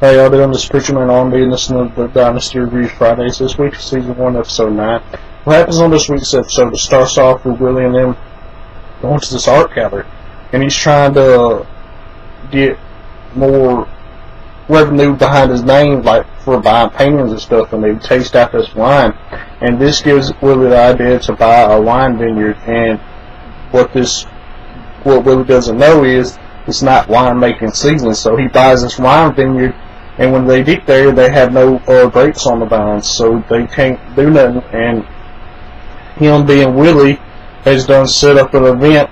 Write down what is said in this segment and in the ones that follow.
Hey, y'all doing? This is Preacher Man on being listening to the Dynasty Reviews Fridays this week, Season 1, Episode 9. What happens on this week's episode? It starts off with Willie and them going to this art gallery, and he's trying to get more revenue behind his name, like for buying paintings and stuff, and they taste out this wine. And this gives Willie the idea to buy a wine vineyard, and what Willie doesn't know is it's not winemaking season, so he buys this wine vineyard, and when they get there, they have no grapes on the vines, so they can't do nothing. And him being Willie has done set up an event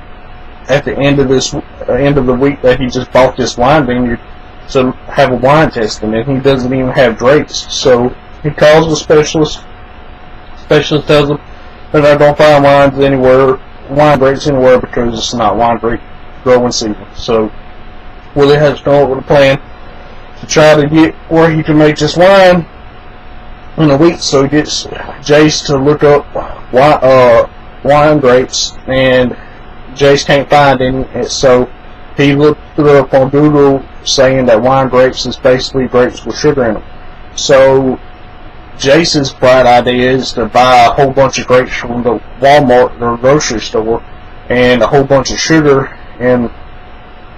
at the end of the week that he just bought this wine vineyard to have a wine tasting, and he doesn't even have grapes. So he calls the specialist. Specialist tells him that I don't find wine grapes anywhere because it's not wine grape growing season. So Willie has to come up with a plan to try to get where he can make this wine in a week. So he gets Jace to look up wine grapes, and Jace can't find any. So he looked it up on Google, saying that wine grapes is basically grapes with sugar in them. So Jace's bright idea is to buy a whole bunch of grapes from the Walmart or grocery store and a whole bunch of sugar, and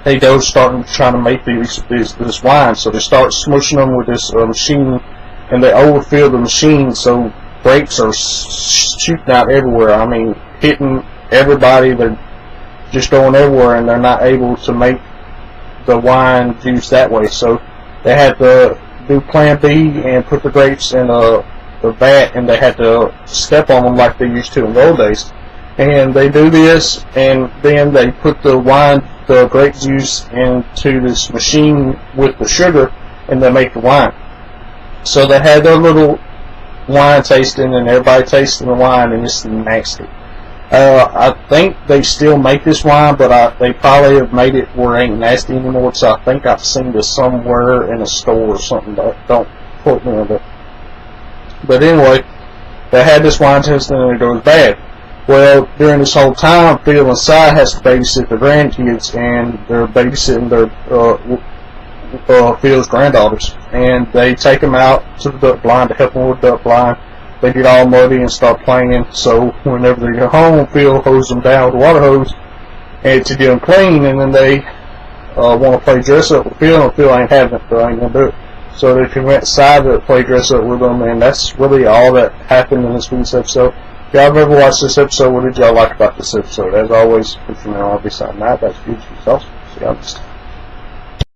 they go starting trying to make this wine. So they start smushing them with this machine, and they overfill the machine, so grapes are shooting out everywhere. I mean, hitting everybody. They're just going everywhere, and they're not able to make the wine juice that way. So they had to do Plan B and put the grapes in the vat, and they had to step on them like they used to in the old days. And they do this, and then they put the grape juice into this machine with the sugar, and they make the wine. So they had their little wine tasting, and everybody tasting the wine, and it's nasty. I think they still make this wine, but they probably have made it where it ain't nasty anymore, so I think I've seen this somewhere in a store or something, but don't quote me on it. But anyway, they had this wine tasting, and it goes bad. Well, during this whole time, Phil and Cy has to babysit their grandkids, and they're babysitting Phil's granddaughters. And they take them out to the duck blind to help them with duck blind. They get all muddy and start playing. So whenever they get home, Phil hoses them down with a water hose and to get them clean. And then they want to play dress up with Phil, and Phil ain't having it, so I ain't gonna do it. So they convince Cy to play dress up with them, and that's really all that happened in this week's episode. If y'all have ever watched this episode, what did y'all like about this episode? As always, I'll be signing out. That's good. See y'all next time.